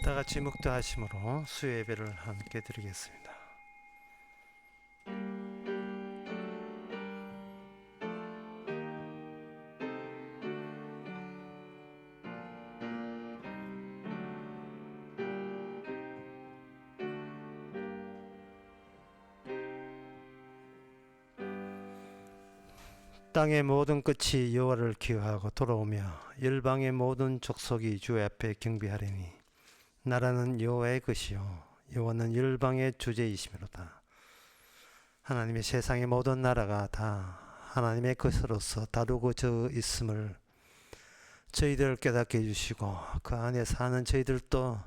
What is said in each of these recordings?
다 같이 묵도하심으로 수요 예배를 함께 드리겠습니다. 땅의 모든 끝이 여호와를 기억하고 돌아오며 열방의 모든 족속이 주 앞에 경배하리니 나라는 여호와의 것이요 여호와는 열방의 주제이시미로다. 하나님의 세상의 모든 나라가 다 하나님의 것으로서 다루어져 있음을 저희들 깨닫게 해주시고 그 안에 사는 저희들도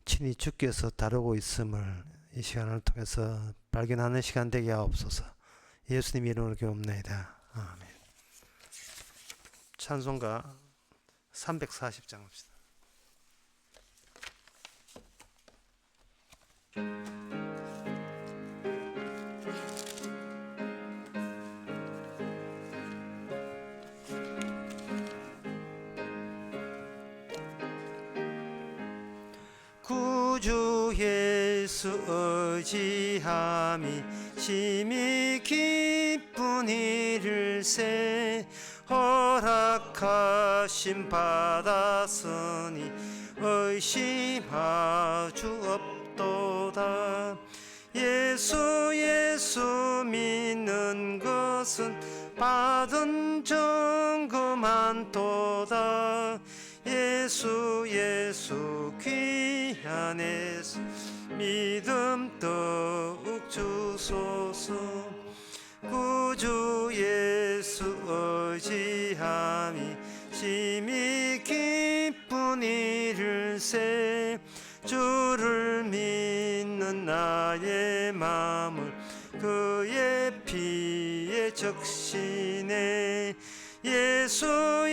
친히 주께서 다루고 있음을 이 시간을 통해서 발견하는 시간 되게 하옵소서. 예수님 이름으로 기도합나이다. 아멘. 찬송가 340장 합시다. 구주 예수 의지함이 심히 기쁜 일일세 허락하심 받았으니 의심할 주 없도다. 예수 믿는 것은 받은 증거 많도다. 예수 귀한 예수 믿음 더욱 주소서. 구주 예수 의지함이 심히 기쁜 일일세 주를 믿는 나의 마음을 그의 피에 적시네. 예수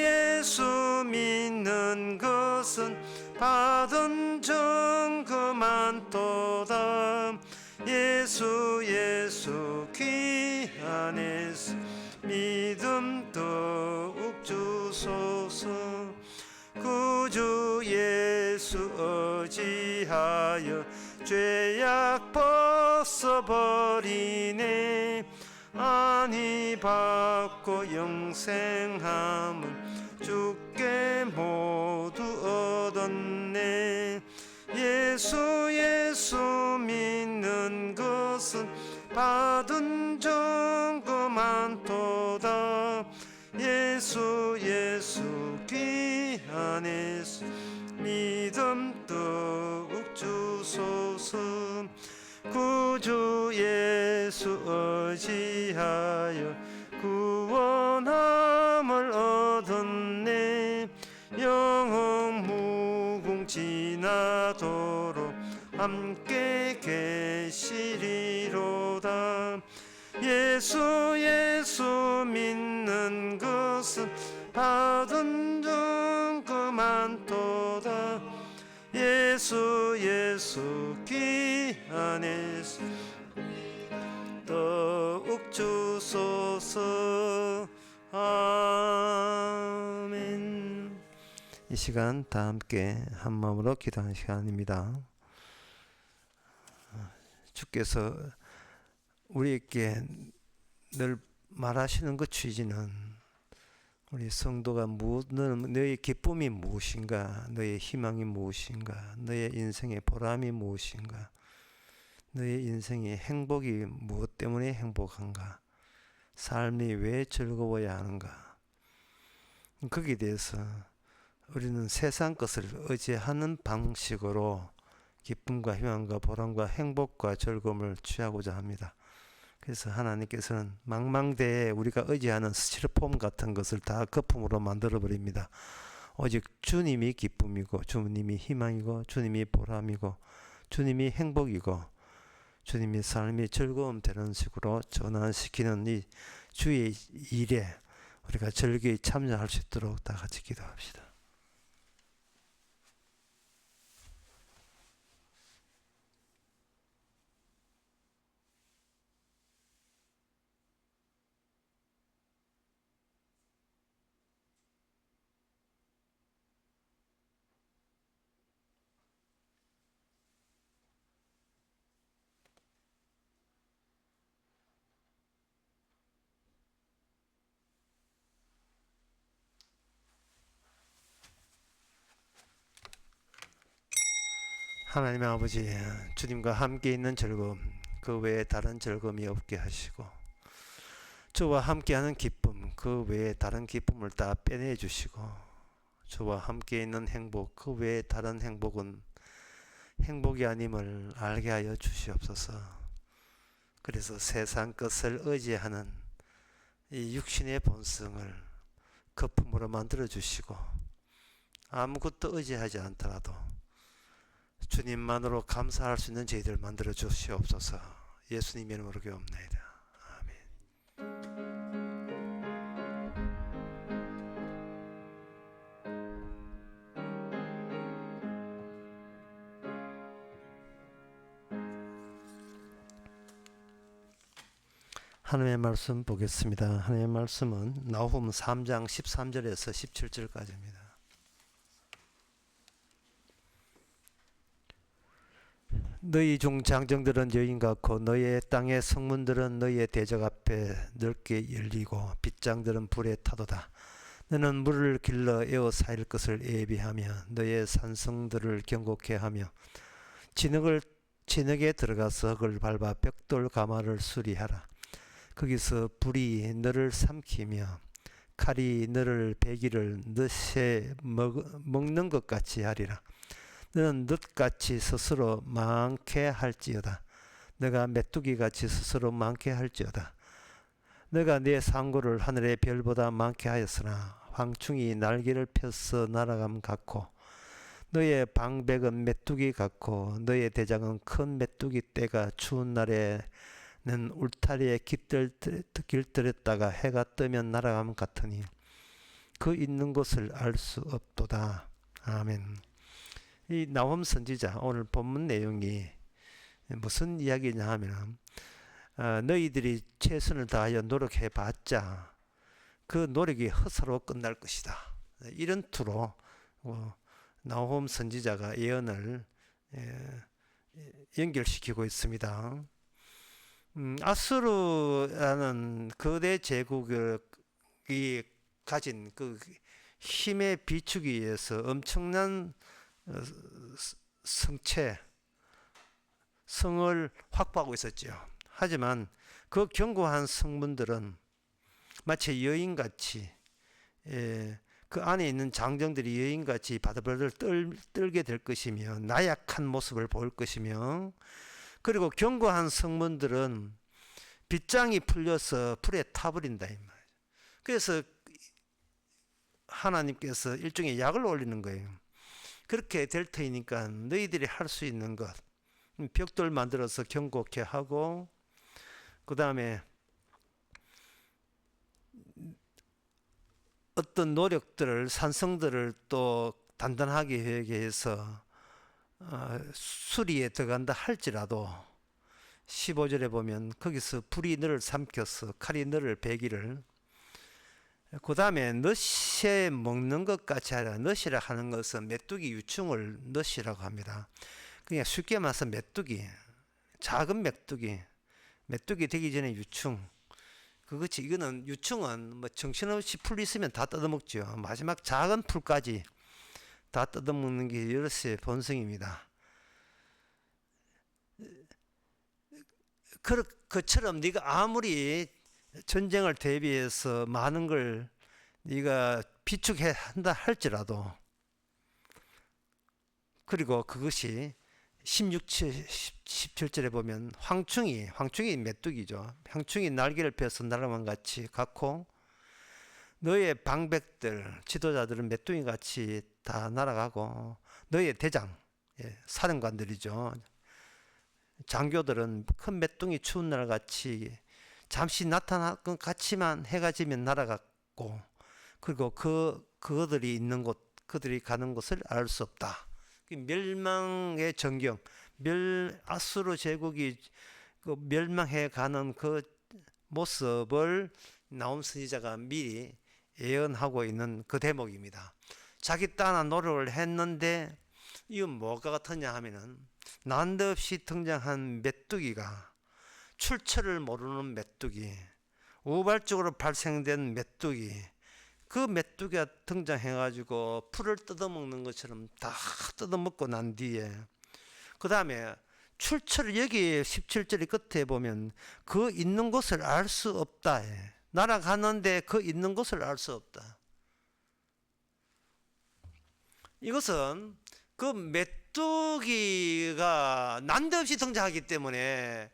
믿는 것은 받은 증거 많도다. 예수 귀한 예수 믿음 더욱 주소서. 구주 예수 의지하여 죄악 벗어버리네. 안위 받고 영생함을 주께 모두 얻었네. 예수 믿는 것은 받은 증거 많도다. 예수 귀한 예수 믿음 더욱 주소서. 구주 예수 의지하여 구원함을 얻었네. 영원 무궁지나도록 함께 계시리로다. 예수 믿는 것은 받은 증거 많도다. 예수 귀한 예수 더욱 주소서. 아멘. 이 시간 다 함께 한 마음으로 기도하는 시간입니다. 주께서 우리에게 늘 말하시는 그 취지는 우리 성도가 너의 기쁨이 무엇인가, 너의 희망이 무엇인가, 너의 인생의 보람이 무엇인가, 너의 인생의 행복이 무엇 때문에 행복한가, 삶이 왜 즐거워야 하는가. 거기에 대해서 우리는 세상 것을 의지하는 방식으로 기쁨과 희망과 보람과 행복과 즐거움을 취하고자 합니다. 그래서 하나님께서는 망망대해 우리가 의지하는 스티로폼 같은 것을 다 거품으로 만들어 버립니다. 오직 주님이 기쁨이고 주님이 희망이고 주님이 보람이고 주님이 행복이고 주님이 삶이 즐거움 되는 식으로 전환시키는 이 주의 일에 우리가 즐거이 참여할 수 있도록 다 같이 기도합시다. 하나님 아버지, 주님과 함께 있는 즐거움, 그 외에 다른 즐거움이 없게 하시고, 주와 함께하는 기쁨, 그 외에 다른 기쁨을 다 빼내 주시고, 주와 함께 있는 행복, 그 외에 다른 행복은 행복이 아님을 알게 하여 주시옵소서. 그래서 세상 것을 의지하는 이 육신의 본성을 거품으로 만들어 주시고, 아무것도 의지하지 않더라도 주님만으로 감사할 수 있는 저희들 만들어 주시옵소서. 예수님 이름으로 기도합니다. 아멘. 하나님의 말씀 보겠습니다. 하나님의 말씀은 나훔 3장 13절에서 17절까지입니다. 너희 중 장정들은 여인 같고 너희의 땅의 성문들은 너희의 대적 앞에 넓게 열리고 빗장들은 불에 타도다. 너는 물을 길러 에워 쌓일 것을 예비하며 너희의 산성들을 견고케 하며 진흙에 들어가서 흙을 밟아 벽돌 가마를 수리하라. 거기서 불이 너를 삼키며 칼이 너를 베기를 넛에 먹는 것 같이 하리라. 너는 넛같이 스스로 많게 할지어다. 너가 메뚜기같이 스스로 많게 할지어다. 너가 네 상고를 하늘의 별보다 많게 하였으나 황충이 날개를 펴서 날아감 같고 너의 방백은 메뚜기 같고 너의 대장은 큰 메뚜기 떼가 추운 날에는 울타리에 길들였다가 해가 뜨면 날아감 같으니 그 있는 곳을 알 수 없도다. 아멘. 이 나훔 선지자 오늘 본문 내용이 무슨 이야기냐 하면 너희들이 최선을 다하여 노력해 봤자 그 노력이 헛으로 끝날 것이다. 이런 투로 나훔 선지자가 예언을 연결시키고 있습니다. 아수르라는 거대 제국이 가진 그 힘에 비추기 위해서 엄청난 성을 확보하고 있었죠. 하지만 그 견고한 성문들은 마치 여인같이 그 안에 있는 장정들이 여인같이 바들바들 떨게 될 것이며 나약한 모습을 보일 것이며 그리고 견고한 성문들은 빗장이 풀려서 불에 타버린다 이 말이에요. 그래서 하나님께서 일종의 약을 올리는 거예요. 그렇게 될 터이니까 너희들이 할 수 있는 것 벽돌 만들어서 견고케 하고 그 다음에 어떤 노력들을 산성들을 또 단단하게 하기 위해서 수리에 들어간다 할지라도 15절에 보면 거기서 불이 너를 삼켜서 칼이 너를 베기를 그 다음에 넛에 먹는 것 같이 하라. 넛이라 하는 것은 메뚜기 유충을 넛이라고 합니다. 그냥 쉽게 말해서 메뚜기, 작은 메뚜기 되기 전에 유충. 그렇지. 이거는 유충은 뭐 정신없이 풀 있으면 다 뜯어먹죠. 마지막 작은 풀까지 다 뜯어먹는 게 여럿의 본성입니다. 그처럼 네가 아무리 전쟁을 대비해서 많은 걸 네가 비축해 한다 할지라도 그리고 그것이 17절에 보면 황충이 메뚜기죠. 황충이 날개를 펴서 날아만 같이 같고 너의 방백들 지도자들은 메뚜기 같이 다 날아가고 너의 대장 사령관들이죠. 장교들은 큰 메뚜기 추운 날 같이 잠시 나타날 것 같지만 해가 지면 날아갔고 그리고 그들이 있는 곳 그들이 가는 곳을 알 수 없다. 멸망의 전경 아수르 제국이 그 멸망해 가는 그 모습을 나훔 선지자가 미리 예언하고 있는 그 대목입니다. 자기 따나 노력을 했는데 이건 뭐가 같았냐 하면은 난데없이 등장한 메뚜기가 출처를 모르는 메뚜기, 우발적으로 발생된 메뚜기, 그 메뚜기가 등장해가지고 풀을 뜯어먹는 것처럼 다 뜯어먹고 난 뒤에 그 다음에 출처를 여기 17절 끝에 보면 그 있는 곳을 알 수 없다. 날아가는데 그 있는 곳을 알 수 없다. 이것은 그 메뚜기가 난데없이 등장하기 때문에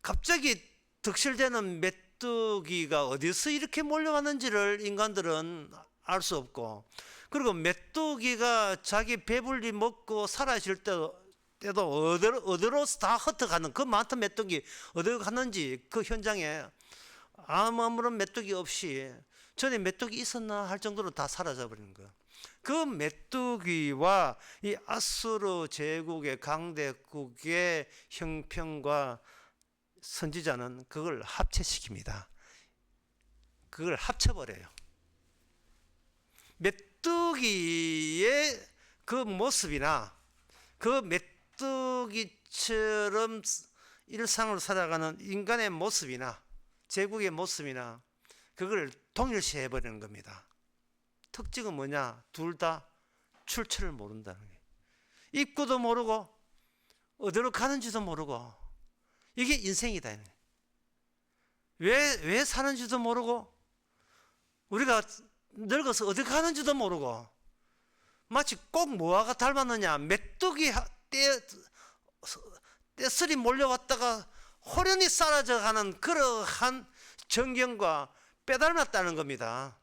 갑자기 득실되는 메뚜기가 어디서 이렇게 몰려왔는지를 인간들은 알 수 없고, 그리고 메뚜기가 자기 배불리 먹고 사라질 때도 어디로 다 흩어가는 그 많던 메뚜기 어디로 갔는지 그 현장에 아무런 메뚜기 없이 전에 메뚜기 있었나 할 정도로 다 사라져 버리는 거예요. 그 메뚜기와 이 아수르 제국의 강대국의 형편과 선지자는 그걸 합체시킵니다. 그걸 합쳐버려요. 메뚜기의 그 모습이나 그 메뚜기처럼 일상을 살아가는 인간의 모습이나 제국의 모습이나 그걸 동일시해 버리는 겁니다. 특징은 뭐냐? 둘 다 출처를 모른다는 거예요. 입구도 모르고 어디로 가는지도 모르고, 이게 인생이다. 왜 사는지도 모르고, 우리가 늙어서 어디 가는지도 모르고, 마치 꼭 뭐가 닮았느냐? 메뚜기 떼쓸이 몰려왔다가 호련히 사라져가는 그러한 전경과 빼닮았다는 겁니다.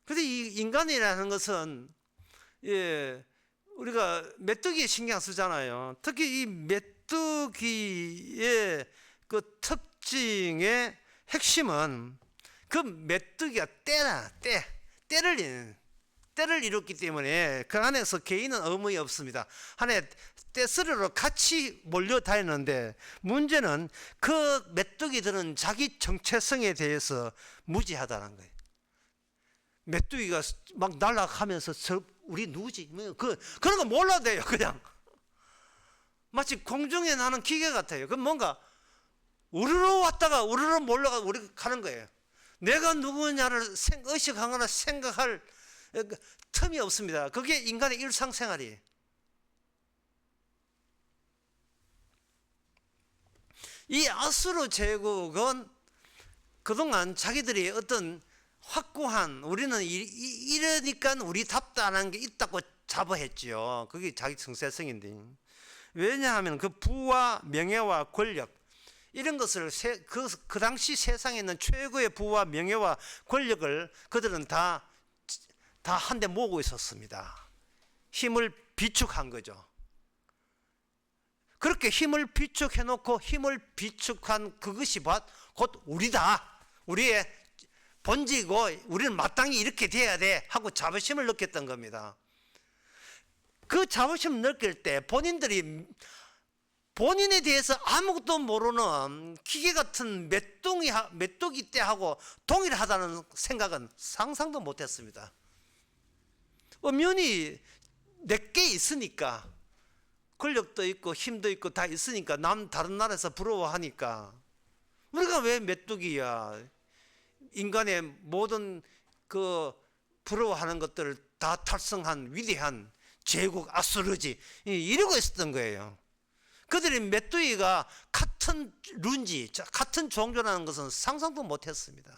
그런데 이 인간이라는 것은 우리가 메뚜기에 신경 쓰잖아요. 특히 이 메뚜기의 그 특징의 핵심은 그 메뚜기가 때를 이뤘기 때문에 그 안에서 개인은 의무이 없습니다. 안에 떼쓰리로 같이 몰려다니는데, 문제는 그 메뚜기들은 자기 정체성에 대해서 무지하다는 거예요. 메뚜기가 막 날아가면서 우리 누구지? 그런 거 몰라도 돼요. 그냥 마치 공중에 나는 기계 같아요. 그 뭔가 우르르 왔다가 우르르 몰려가 우리 가는 거예요. 내가 누구냐를 의식하거나 생각할 틈이 없습니다. 그게 인간의 일상생활이에요. 이 아수르 제국은 그동안 자기들이 어떤 확고한, 우리는 이러니까 우리답다는 게 있다고 자부했지요. 그게 자기 정체성인데, 왜냐하면 그 부와 명예와 권력, 이런 것을 그 당시 세상에 있는 최고의 부와 명예와 권력을 그들은 다 한데 모으고 있었습니다. 힘을 비축한 거죠. 그렇게 힘을 비축해 놓고 힘을 비축한 그것이 곧 우리다. 우리의 본지고 우리는 마땅히 이렇게 돼야 돼 하고 자부심을 느꼈던 겁니다. 그 자부심을 느낄 때 본인들이 본인에 대해서 아무것도 모르는 기계 같은 메뚜기 떼하고 동일하다는 생각은 상상도 못했습니다. 엄연히 내게 있으니까, 권력도 있고 힘도 있고 다 있으니까, 다른 나라에서 부러워하니까 우리가 왜 메뚜기야? 인간의 모든 그 부러워하는 것들을 다 달성한 위대한 제국 아수르지, 이러고 있었던 거예요. 그들이 메뚜기가 같은 룬지, 같은 종교라는 것은 상상도 못했습니다.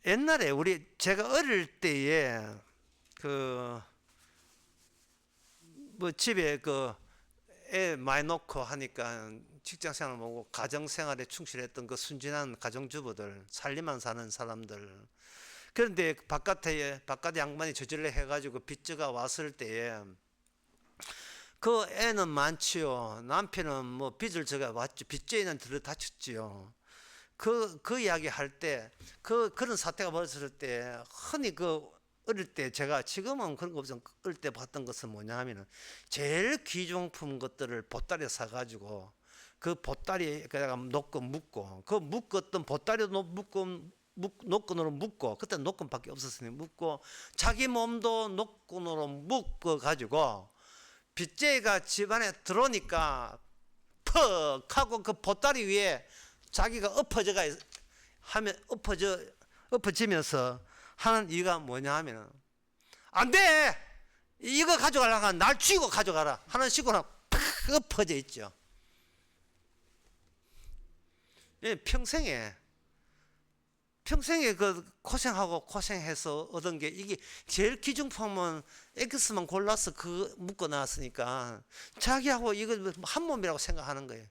옛날에 제가 어릴 때에 집에 애 많이 놓고 하니까 직장생활 보고 가정생활에 충실했던 그 순진한 가정주부들, 살림만 사는 사람들, 그런데 바깥에 양반이 저질러 해가지고 빚져가 왔을 때에 그 애는 많지요. 남편은 빚을 져가 왔죠. 빚쟁이는 들어 다쳤지요. 그 이야기 할 때, 그런 사태가 벌어졌을 때, 흔히 어릴 때 제가, 지금은 그런 거 없지만 어릴 때 봤던 것은 뭐냐 하면은, 제일 귀중품 것들을 보따리에 사가지고 그 보따리에다가 놓고 묶고, 그 묶었던 보따리도 노끈으로 묶고, 그때 노끈밖에 없었으니 묶고, 자기 몸도 노끈으로 묶어 가지고 빚쟁이가 집안에 들어오니까 퍽 하고 그 보따리 위에 자기가 엎어지면서 하는 이유가 뭐냐 하면 안 돼! 이거 가져가려고 하면 날 쥐고 가져가라 하는 식으로 팍 엎어져 있죠. 평생에 그 고생하고 고생해서 얻은 게 이게 제일 기중품은 X만 골라서 그 묶어 놨으니까 자기하고 이거 한 몸이라고 생각하는 거예요.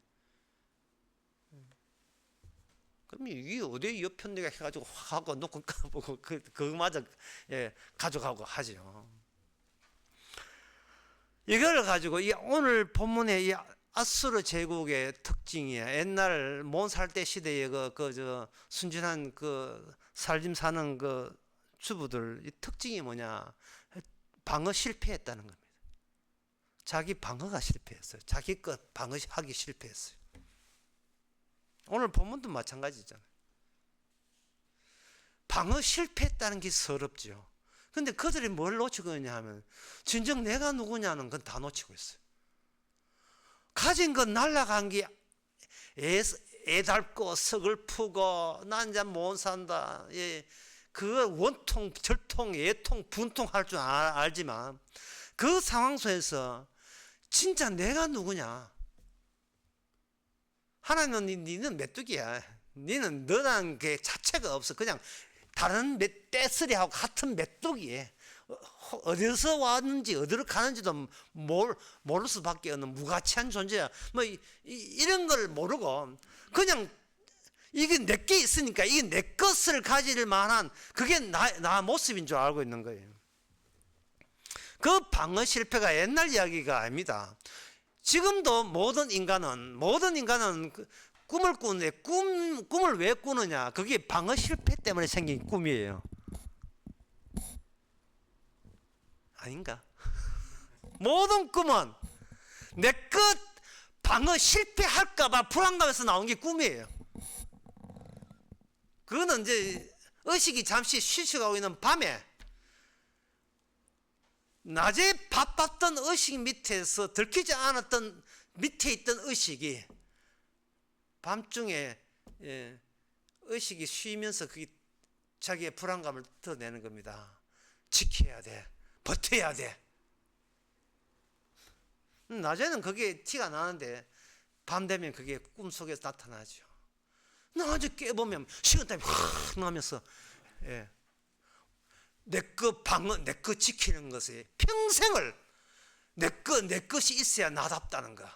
그럼 이게 어디 옆편내가 해가지고 하고 놓고 까보고 그거마저 가져가고 하죠. 이걸 가지고 이 오늘 본문의 이 아수르 제국의 특징이야. 옛날 몬살때 시대의 저 순진한 그 살림 사는 그 주부들 이 특징이 뭐냐? 방어 실패했다는 겁니다. 자기 방어가 실패했어요. 자기 것 방어하기 실패했어요. 오늘 본문도 마찬가지잖아요. 방어 실패했다는 게 서럽죠. 근데 그들이 뭘 놓치고 있냐 하면 진정 내가 누구냐는 건 다 놓치고 있어요. 가진 건 날라간 게 애달고 서글프고 난 이제 못 산다. 그거 원통 절통 애통 분통 할 줄 알지만 그 상황 속에서 진짜 내가 누구냐. 하나님은 니는 메뚜기야. 니는 너란 게 자체가 없어. 그냥 다른 떼쓰리하고 같은 메뚜기에 어디서 왔는지 어디로 가는지도 모를 수밖에 없는 무가치한 존재야. 뭐 이런 걸 모르고 그냥 이게 내게 있으니까 이게 내 것을 가질 만한 그게 나 모습인 줄 알고 있는 거예요. 그 방어 실패가 옛날 이야기가 아닙니다. 지금도 모든 인간은 꿈을 꾸는데 꿈을 왜 꾸느냐? 그게 방어 실패 때문에 생긴 꿈이에요. 아닌가? 모든 꿈은 내 것 방어 실패할까봐 불안감에서 나온 게 꿈이에요. 그거는 이제 의식이 잠시 쉬쉬가고 있는 밤에 낮에 바빴던 의식 밑에서 들키지 않았던 밑에 있던 의식이 밤중에 의식이 쉬면서 그게 자기의 불안감을 드러내는 겁니다. 지켜야 돼. 버텨야 돼. 낮에는 그게 티가 나는데 밤 되면 그게 꿈속에서 나타나죠. 낮에 깨보면 식은땀이 확 나면서 내 것 방어, 내 것 지키는 것에 평생을 내 것이 있어야 나답다는 거.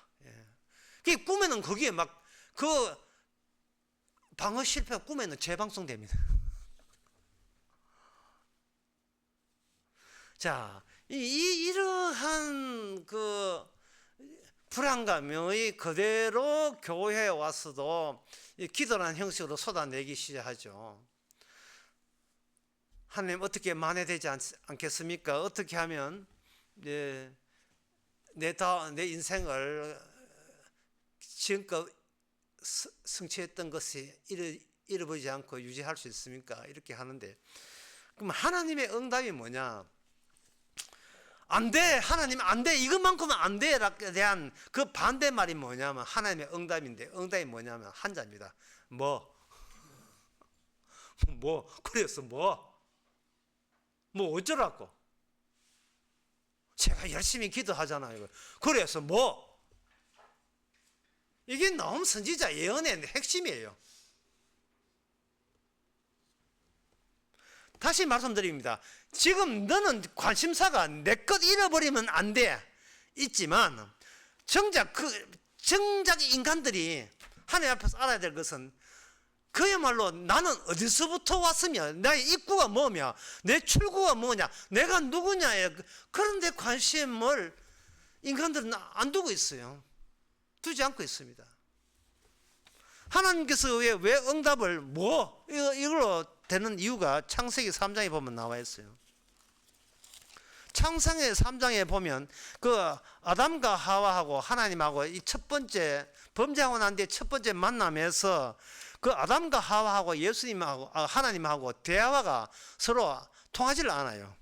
그 꿈에는 거기에 막 그 방어 실패가 꿈에는 재방송됩니다. 자, 이러한 그 불안감이 그대로 교회에 와서도 기도라는 형식으로 쏟아내기 시작하죠. 하나님 어떻게 만회되지 않겠습니까? 어떻게 하면 내 인생을 지금껏 성취했던 것이 잃어버리지 않고 유지할 수 있습니까? 이렇게 하는데 그럼 하나님의 응답이 뭐냐? 안 돼! 하나님 안 돼! 이것만큼은 안 돼! 라에 대한 그 반대말이 뭐냐면 하나님의 응답인데 응답이 뭐냐면 한자입니다. 뭐? 그래서 뭐 어쩌라고? 제가 열심히 기도하잖아요. 그래서 뭐? 이게 너무 선지자 예언의 핵심이에요. 다시 말씀드립니다. 지금 너는 관심사가 내 것 잃어버리면 안 돼. 있지만 정작 인간들이 하나님 앞에서 알아야 될 것은 그야말로 나는 어디서부터 왔으며 나의 입구가 뭐며 내 출구가 뭐냐 내가 누구냐에 그런데 관심을 인간들은 안 두고 있어요. 두지 않고 있습니다. 하나님께서 왜 응답을 이걸로 되는 이유가 창세기 3장에 보면 나와 있어요. 창세기 3장에 보면 그 아담과 하와하고 하나님하고 이 첫 번째 범죄하고 난 뒤에 첫 번째 만남에서 그 아담과 하와하고 예수님하고 하나님하고 대화가 서로 통하지를 않아요.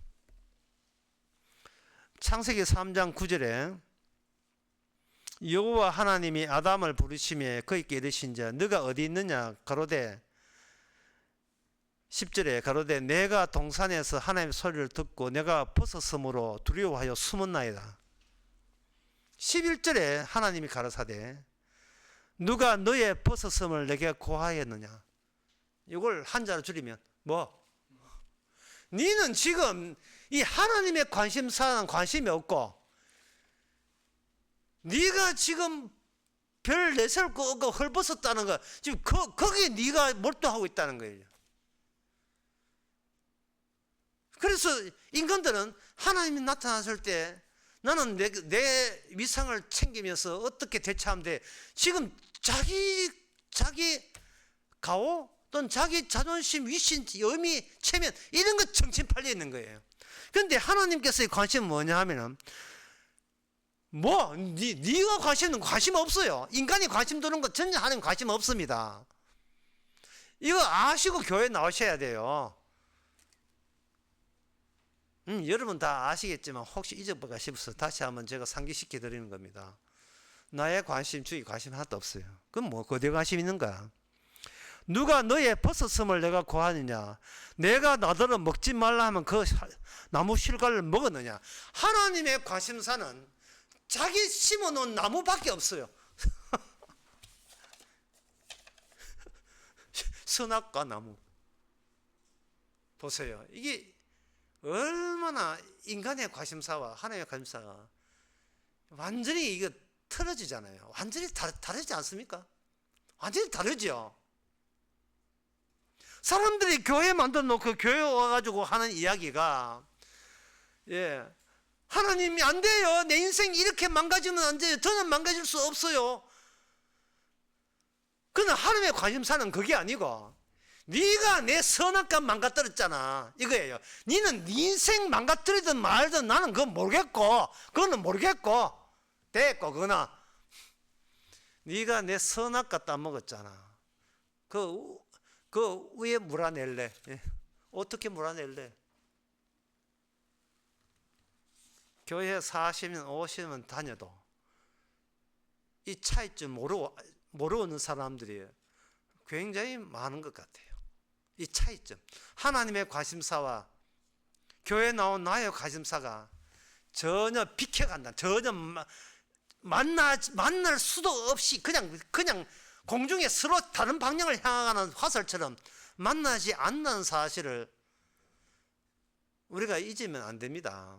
창세기 3장 9절에 여호와 하나님이 아담을 부르시며 그에게 이르신즉 너가 어디 있느냐 가로되 10절에 가로되 내가 동산에서 하나님의 소리를 듣고 내가 벗었으므로 두려워하여 숨었나이다. 11절에 하나님이 가라사대 누가 너의 벗었음을 내게 고하였느냐. 이걸 한자로 줄이면 뭐? 너는 지금 이 하나님의 관심사는 관심이 없고 네가 지금 별 내세울 거 없고 헐벗었다는 거 지금 거기에 네가 몰두하고 있다는 거예요. 그래서 인간들은 하나님이 나타났을 때 나는 내 위상을 챙기면서 어떻게 대처하면 돼. 지금 자기 가오 또는 자기 자존심, 위신, 의미, 체면 이런 것 정신 팔려 있는 거예요. 그런데 하나님께서의 관심은 뭐냐 하면은 네가 관심 없어요. 인간이 관심 두는 거 전혀 하나님 관심 없습니다. 이거 아시고 교회 나오셔야 돼요. 여러분 다 아시겠지만 혹시 잊어볼까 싶어서 다시 한번 제가 상기시켜 드리는 겁니다. 나의 관심, 주의 관심 하나도 없어요. 그럼 뭐 어디에 관심 있는가? 누가 너의 벗었음을 내가 고하느냐? 내가 나더러 먹지 말라 하면 그 나무 실과를 먹었느냐? 하나님의 관심사는 자기 심어놓은 나무밖에 없어요. 선악과 나무. 보세요. 이게 얼마나 인간의 관심사와 하나님의 관심사가 완전히 이거 틀어지잖아요. 완전히 다르지 않습니까? 완전히 다르죠. 사람들이 교회 만들어 놓고 교회 와가지고 하는 이야기가 하나님이 안 돼요. 내 인생 이렇게 망가지면 안 돼요. 저는 망가질 수 없어요. 그러나 하나님의 관심사는 그게 아니고 네가 내 선악감 망가뜨렸잖아 이거예요. 너는 네 인생 망가뜨리든 말든 나는 그건 모르겠고 그거는 모르겠고 됐고 그거나 네가 내 선악감 따먹었잖아. 그 위에 물어낼래? 어떻게 물어낼래? 교회 40년 50년 다녀도 이 차이점 모르는 사람들이 굉장히 많은 것 같아요. 이 차이점, 하나님의 관심사와 교회 나온 나의 관심사가 전혀 비켜간다. 전혀 만날 수도 없이 그냥 공중에 서로 다른 방향을 향하는 화살처럼 만나지 않는 사실을 우리가 잊으면 안 됩니다.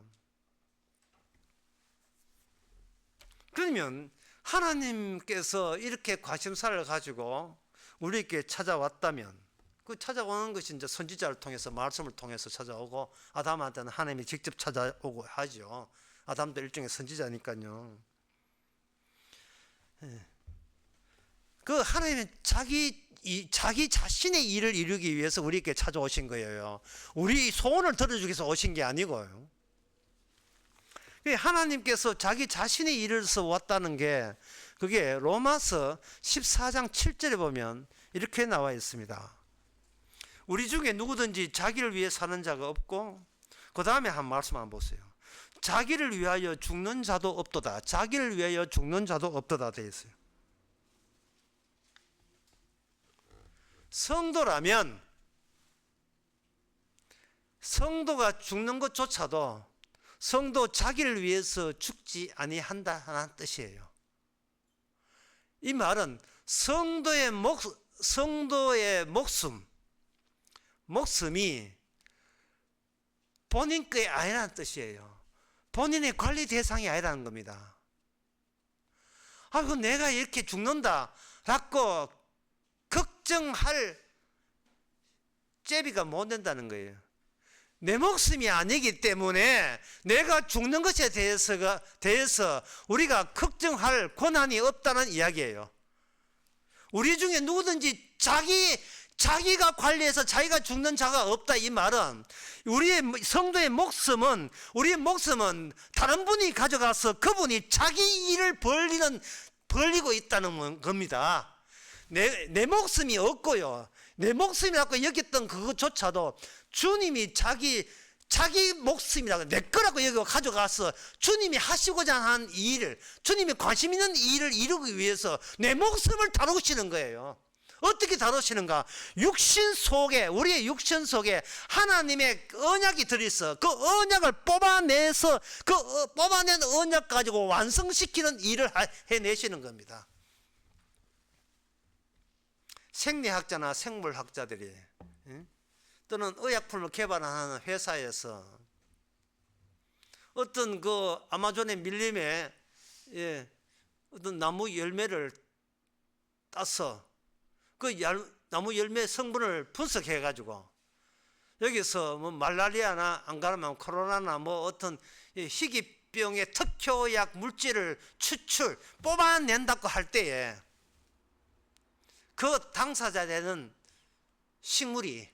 그러면 하나님께서 이렇게 관심사를 가지고 우리에게 찾아왔다면 그 찾아오는 것이 이제 선지자를 통해서 말씀을 통해서 찾아오고 아담한테는 하나님이 직접 찾아오고 하죠. 아담도 일종의 선지자니까요. 그 하나님은 자기 자신의 일을 이루기 위해서 우리에게 찾아오신 거예요. 우리 소원을 들어주기 위해서 오신 게 아니고요. 하나님께서 자기 자신의 일을 서 왔다는 게 그게 로마서 14장 7절에 보면 이렇게 나와 있습니다. 우리 중에 누구든지 자기를 위해 사는 자가 없고 그 다음에 한 말씀 한번 보세요. 자기를 위하여 죽는 자도 없도다. 자기를 위하여 죽는 자도 없도다 되어 있어요. 성도라면 성도가 죽는 것조차도 성도 자기를 위해서 죽지 아니한다는 뜻이에요. 이 말은 성도의 목숨이 본인 거에 아니라는 뜻이에요. 본인의 관리 대상이 아니라는 겁니다. 그럼 내가 이렇게 죽는다라고 걱정할 제비가 못 된다는 거예요. 내 목숨이 아니기 때문에 내가 죽는 것에 대해서 우리가 걱정할 권한이 없다는 이야기예요. 우리 중에 누구든지 자기가 관리해서 자기가 죽는 자가 없다 이 말은 우리의 성도의 목숨은 다른 분이 가져가서 그분이 자기 일을 벌리고 있다는 겁니다. 내 목숨이 없고요. 내 목숨이라고 여겼던 그것조차도 주님이 자기 목숨이라고 내 거라고 여기고 가져가서 주님이 하시고자 한 일을 주님이 관심 있는 일을 이루기 위해서 내 목숨을 다루시는 거예요. 어떻게 다루시는가? 육신 속에, 우리의 육신 속에 하나님의 언약이 들어있어. 그 언약을 뽑아내서 그 뽑아낸 언약 가지고 완성시키는 일을 해내시는 겁니다. 생리학자나 생물학자들이 또는 의약품을 개발하는 회사에서 어떤 그 아마존의 밀림에 어떤 나무 열매를 따서 그 나무 열매 성분을 분석해 가지고 여기서 뭐 말라리아나 안 그러면 코로나나 뭐 어떤 희귀병의 특효약 물질을 뽑아낸다고 할 때에 그 당사자되는 식물이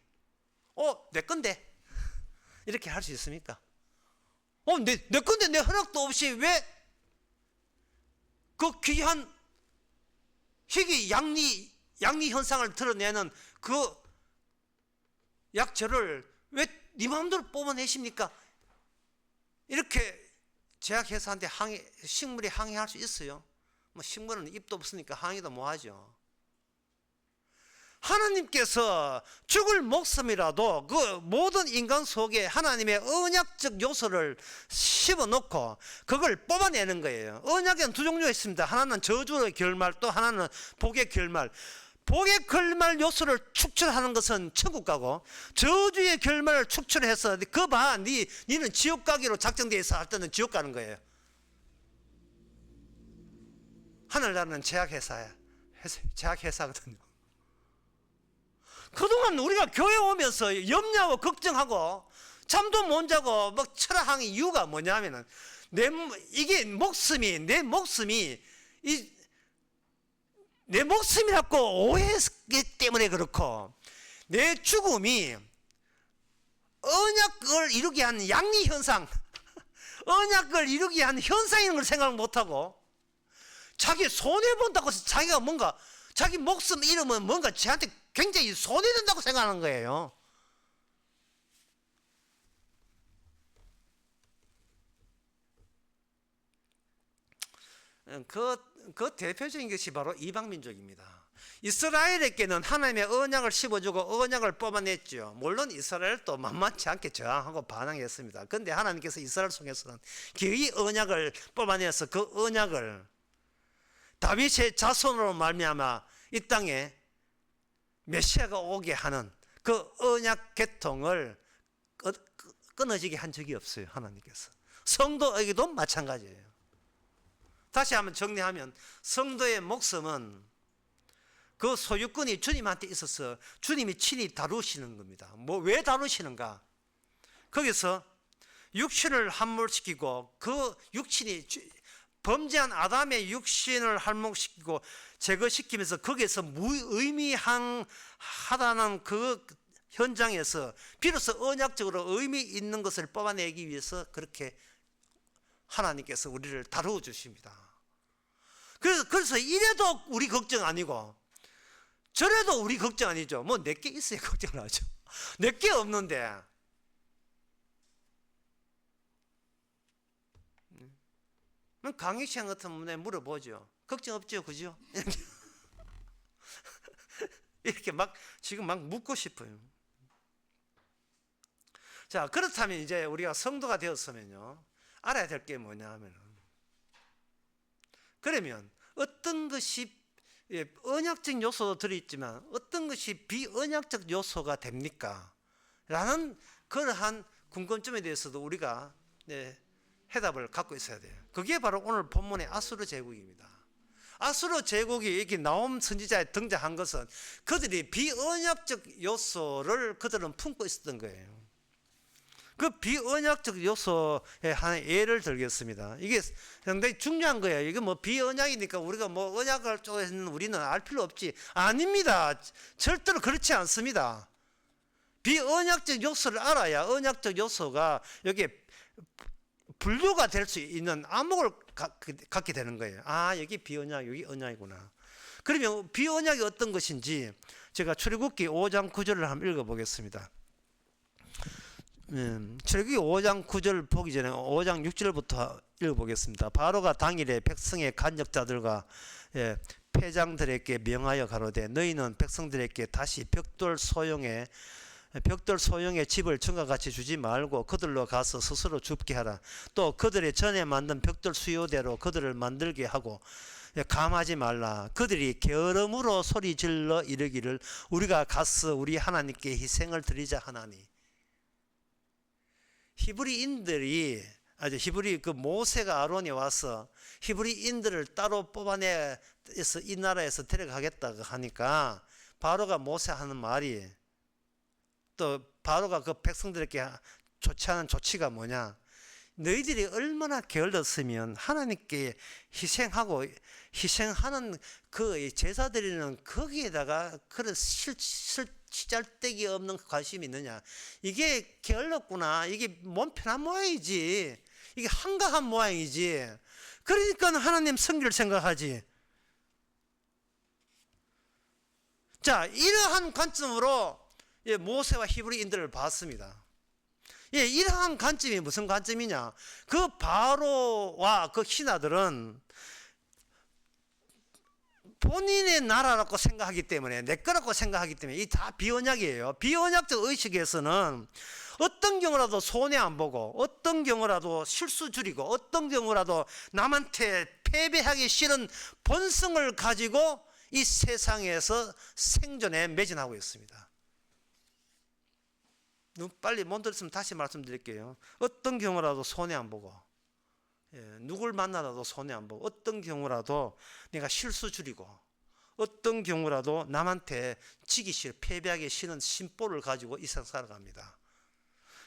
내 건데 이렇게 할 수 있습니까? 내 건데 내 허락도 없이 왜 그 귀한 희귀 양리 현상을 드러내는 그 약초를 왜 네 마음대로 뽑아내십니까? 이렇게 제약회사한테 식물이 항의할 수 있어요. 뭐 식물은 입도 없으니까 항의도 못하죠. 하나님께서 죽을 목숨이라도 그 모든 인간 속에 하나님의 언약적 요소를 씹어놓고 그걸 뽑아내는 거예요. 언약에는 두 종류가 있습니다. 하나는 저주의 결말, 또 하나는 복의 결말. 복의 결말 요소를 축출하는 것은 천국 가고, 저주의 결말을 축출해서 그 봐, 니는 지옥 가기로 작정되어 있어 할 때는 지옥 가는 거예요. 하늘나라는 제약회사거든요. 그동안 우리가 교회 오면서 염려하고 걱정하고 잠도 못 자고 막 철학한 이유가 뭐냐면은 이게 내 목숨이라고 오해했기 때문에 그렇고, 내 죽음이 언약을 이루게 하는 양리현상, 언약을 이루게 하는 현상인 걸 생각을 못하고 자기 손해본다고 해서 자기가 뭔가 자기 목숨 잃으면 뭔가 저한테 굉장히 손해된다고 생각하는 거예요. 그 대표적인 것이 바로 이방민족입니다. 이스라엘에게는 하나님의 언약을 씹어주고 언약을 뽑아냈죠. 물론 이스라엘도 만만치 않게 저항하고 반항했습니다. 그런데 하나님께서 이스라엘 속에서는 그 언약을 뽑아내서 그 언약을 다윗의 자손으로 말미암아 이 땅에 메시아가 오게 하는 그 언약 계통을 끊어지게 한 적이 없어요. 하나님께서. 성도에게도 마찬가지예요. 다시 한번 정리하면 성도의 목숨은 그 소유권이 주님한테 있어서 주님이 친히 다루시는 겁니다. 왜 다루시는가? 거기서 육신을 함몰시키고 그 육신이 범죄한 아담의 육신을 할목시키고 제거시키면서 거기에서 무의미하다는 그 현장에서 비로소 언약적으로 의미 있는 것을 뽑아내기 위해서 그렇게 하나님께서 우리를 다루어 주십니다. 그래서 이래도 우리 걱정 아니고 저래도 우리 걱정 아니죠. 뭐 내게 있어야 걱정을 하죠. 내게 없는데 강희 시장 같은 분에 물어보죠. 걱정 없죠, 그죠? 이렇게 지금 묻고 싶어요. 자, 그렇다면 이제 우리가 성도가 되었으면요, 알아야 될 게 뭐냐 하면, 그러면 어떤 것이 언약적 요소도 들어있지만 어떤 것이 비언약적 요소가 됩니까? 라는 그러한 궁금점에 대해서도 우리가 해답을 갖고 있어야 돼요. 그게 바로 오늘 본문의 아수르 제국입니다. 아수르 제국이 이렇게 나옴 선지자에 등장한 것은 그들이 비언약적 요소를 그들은 품고 있었던 거예요. 그 비언약적 요소에 하나의 예를 들겠습니다. 이게 상당히 중요한 거예요. 이게 뭐 비언약이니까 우리가 뭐 언약을 쪽에서는 우리는 알 필요 없지. 아닙니다. 절대로 그렇지 않습니다. 비언약적 요소를 알아야 언약적 요소가 여기에 분류가 될 수 있는 암흑을 갖게 되는 거예요. 아, 여기 비언약, 여기 언약이구나. 그러면 비언약이 어떤 것인지 제가 출애굽기 5장 9절을 한번 읽어보겠습니다. 출애굽기 5장 9절 보기 전에 5장 6절부터 읽어보겠습니다. 바로가 당일에 백성의 간역자들과 패장들에게 명하여 가로되 너희는 백성들에게 다시 벽돌 소형의 집을 전과 같이 주지 말고 그들로 가서 스스로 줍게 하라. 또 그들의 전에 만든 벽돌 수요대로 그들을 만들게 하고 감하지 말라. 그들이 게으름으로 소리 질러 이르기를 우리가 가서 우리 하나님께 희생을 드리자 하나니. 히브리인들이 히브리 그 모세가 아론이 와서 히브리인들을 따로 뽑아내서 이 나라에서 데려가겠다고 하니까 바로가 모세 하는 말이, 또 바로가 그 백성들에게 좋지 않은 조치가 뭐냐, 너희들이 얼마나 게을렀으면 하나님께 희생하는 그 제사 드리는 거기에다가 그런 시잘데기 없는 관심이 있느냐. 이게 게을렀구나. 이게 몸 편한 모양이지. 이게 한가한 모양이지. 그러니까 하나님 성결 생각하지. 자, 이러한 관점으로 모세와 히브리인들을 봤습니다. 이러한 관점이 무슨 관점이냐? 그 바로와 그 신하들은 본인의 나라라고 생각하기 때문에, 내 거라고 생각하기 때문에 이 다 비언약이에요. 비언약적 의식에서는 어떤 경우라도 손해 안 보고, 어떤 경우라도 실수 줄이고, 어떤 경우라도 남한테 패배하기 싫은 본성을 가지고 이 세상에서 생존에 매진하고 있습니다. 빨리 못 들었으면 다시 말씀드릴게요. 어떤 경우라도 손해 안 보고, 누굴 만나도 손해 안 보고, 어떤 경우라도 내가 실수 줄이고, 어떤 경우라도 남한테 지기 싫어, 패배하기 싫은 심보를 가지고 이 세상 살아갑니다.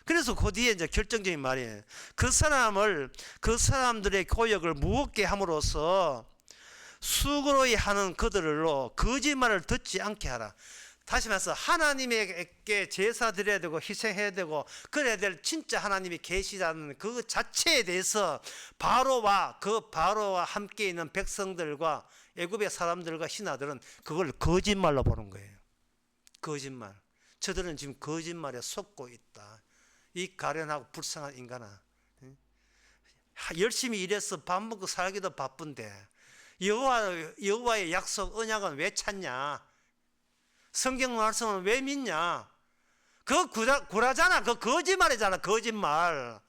그래서 그 뒤에 이제 결정적인 말이에요. 그 사람들의 고역을 무겁게 함으로써 수고로이 하는 그들로 거짓말을 듣지 않게 하라. 다시 말해서 하나님에게 제사 드려야 되고 희생해야 되고 그래야 될 진짜 하나님이 계시다는 그 자체에 대해서 바로와 함께 있는 백성들과 애굽의 사람들과 신하들은 그걸 거짓말로 보는 거예요. 거짓말. 저들은 지금 거짓말에 속고 있다. 이 가련하고 불쌍한 인간아. 열심히 일해서 밥 먹고 살기도 바쁜데 여호와의 약속 언약은 왜 찾냐? 성경 말씀은 왜 믿냐? 그거 구라잖아. 그거 거짓말이잖아. 거짓말.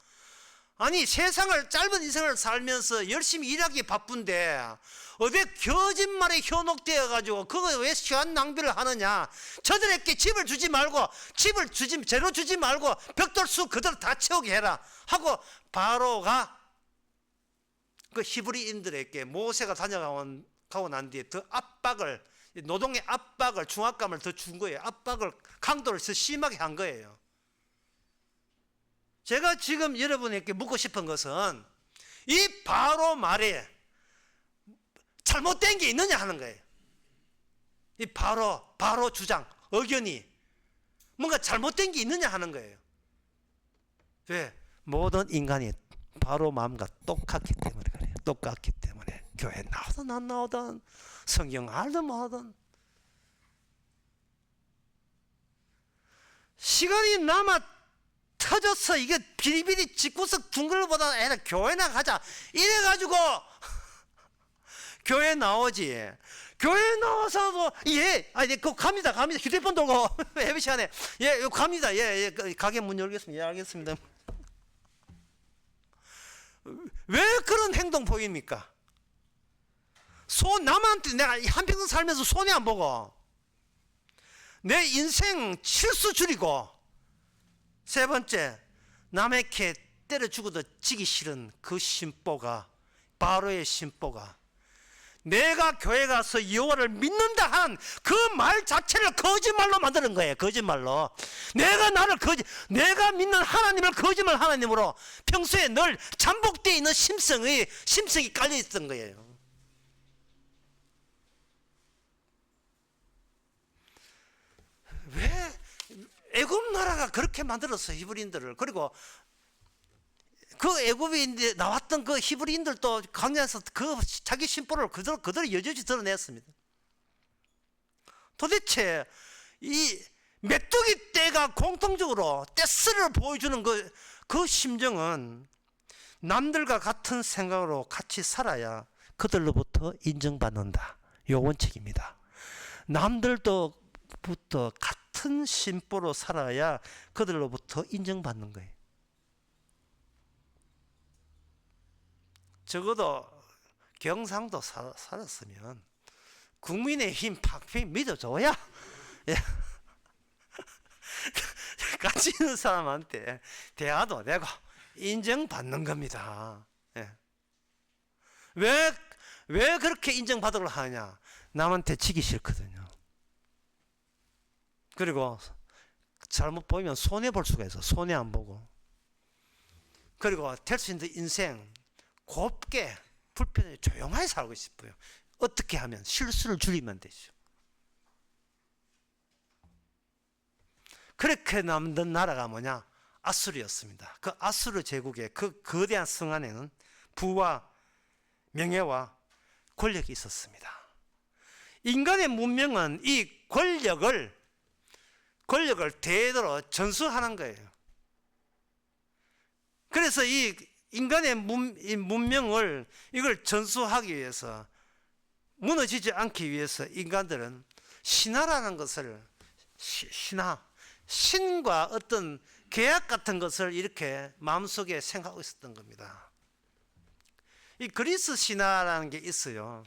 아니 세상을 짧은 인생을 살면서 열심히 일하기 바쁜데 어디 거짓말에 현혹되어 가지고 그거 왜 시간 낭비를 하느냐? 저들에게 집을 주지 말고 재료 주지 말고 벽돌수 그대로 다 채우게 해라 하고 바로가 그 히브리인들에게 모세가 다녀가고 난 뒤에 더 압박을, 노동의 압박을, 중압감을 더 준 거예요. 압박을, 강도를 더 심하게 한 거예요. 제가 지금 여러분에게 묻고 싶은 것은 이 바로 말에 잘못된 게 있느냐 하는 거예요. 이 바로 주장, 의견이 뭔가 잘못된 게 있느냐 하는 거예요. 왜? 모든 인간이 바로 마음과 똑같기 때문에 그래요. 똑같기 때문에 교회 나오든 안 나오든 성경 알든 뭐하든 시간이 남아 터져서 이게 비리비리 집구석 둥글보다 애들 교회나 가자 이래가지고 교회 나오지. 교회 나와서도 그거 갑니다. 휴대폰 들고 예배 시간에 갑니다. 가게 문 열겠습니다. 알겠습니다. 왜 그런 행동 보입니까? 남한테 내가 한평생 살면서 손해 안 보고 내 인생 실수 줄이고, 세 번째 남에게 때려 죽어도 지기 싫은 그 심보가, 바로의 심보가 내가 교회 가서 여호와를 믿는다 한 그 말 자체를 거짓말로 만드는 거예요. 거짓말로. 내가 믿는 하나님을 거짓말 하나님으로 평소에 늘 잠복되어 있는 심성이 깔려 있던 거예요. 왜 애굽 나라가 그렇게 만들었어, 히브리인들을. 그리고 그 애굽에 나왔던 그 히브리인들도 광야에서 그 자기 심보를 그대로 여지없이 드러냈습니다. 도대체 이 메뚜기 떼가 공통적으로 떼쓰를 보여주는 그 심정은 남들과 같은 생각으로 같이 살아야 그들로부터 인정받는다. 요 원칙입니다. 남들로부터 같은 심보로 살아야 그들로부터 인정받는 거예요. 적어도 경상도 살았으면 국민의힘 박빙 믿어줘야 같이 있는 사람한테 대화도 되고 인정받는 겁니다. 예. 왜 그렇게 인정받으려고 하냐? 남한테 지기 싫거든요. 그리고 잘못 보이면 손해볼 수가 있어. 손해 안 보고. 그리고 될 수 있는 인생 곱게 불편하게 조용하게 살고 싶어요. 어떻게 하면? 실수를 줄이면 되죠. 그렇게 남던 나라가 뭐냐? 아수르였습니다. 그 아수르 제국의 그 거대한 성 안에는 부와 명예와 권력이 있었습니다. 인간의 문명은 이 권력을 대대로 전수하는 거예요. 그래서 이 인간의 문명을 이걸 전수하기 위해서, 무너지지 않기 위해서 인간들은 신화라는 것을, 신과 어떤 계약 같은 것을 이렇게 마음속에 생각하고 있었던 겁니다. 이 그리스 신화라는 게 있어요.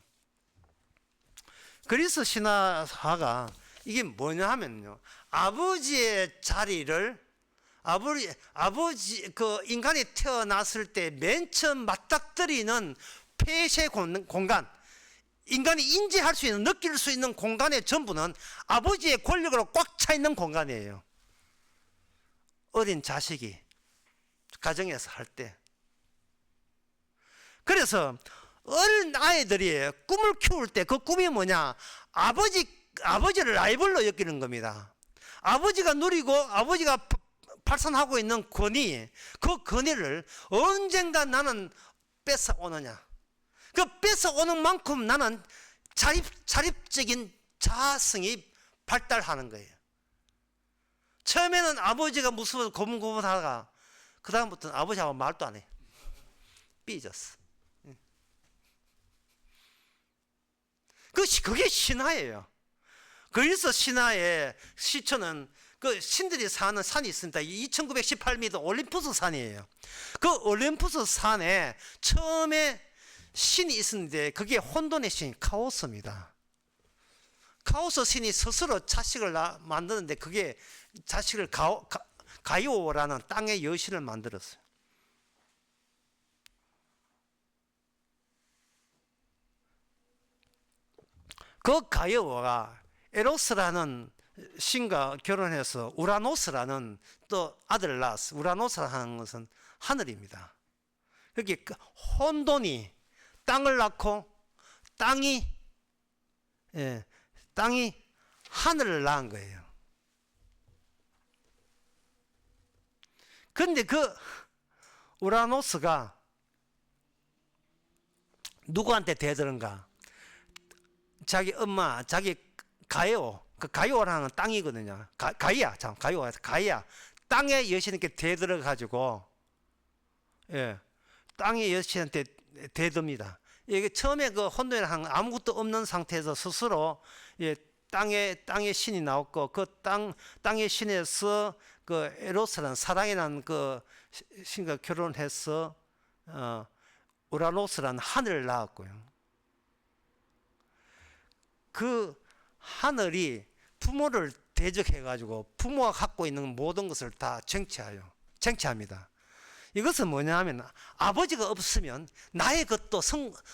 그리스 신화가 이게 뭐냐 하면요, 아버지의 자리를 그 인간이 태어났을 때 맨 처음 맞닥뜨리는 폐쇄 공간, 인간이 인지할 수 있는, 느낄 수 있는 공간의 전부는 아버지의 권력으로 꽉 차 있는 공간이에요. 어린 자식이 가정에서 할 때. 그래서 어린 아이들이 꿈을 키울 때 그 꿈이 뭐냐? 아버지를 라이벌로 여기는 겁니다. 아버지가 누리고 아버지가 발산하고 있는 권위, 그 권위를 언젠가 나는 뺏어오느냐. 그 뺏어오는 만큼 나는 자립적인 자아성이 발달하는 거예요. 처음에는 아버지가 무서워서 고분고분하다가 그 다음부터는 아버지하고 말도 안 해. 삐졌어. 그게 신화예요. 그래서 신화의 시초는 그 신들이 사는 산이 있습니다. 2918m 올림푸스 산이에요. 그 올림푸스 산에 처음에 신이 있었는데 그게 혼돈의 신 카오스입니다. 카오스 신이 스스로 자식을 만드는데 그게 자식을 가이오라는 땅의 여신을 만들었어요. 그 가이오가 에로스라는 신과 결혼해서 우라노스라는 또 아들을 낳았어요. 우라노스라는 것은 하늘입니다. 여기 혼돈이 땅을 낳고 땅이 하늘을 낳은 거예요. 그런데 그 우라노스가 누구한테 대들은가? 자기 엄마, 자기 가이오, 그 가이오라는 땅이거든요. 가이아 땅의 여신에게 대들어 가지고, 땅의 여신한테 대듭니다. 이게 처음에 그 혼돈이라는 아무것도 없는 상태에서 스스로 땅의 신이 나왔고, 그 땅의 신에서 그 에로스라는 사랑이라는 그 신과 결혼해서 우라노스라는 하늘을 낳았고요. 그 하늘이 부모를 대적해가지고 부모가 갖고 있는 모든 것을 다 쟁취합니다. 이것은 뭐냐 하면 아버지가 없으면 나의 것도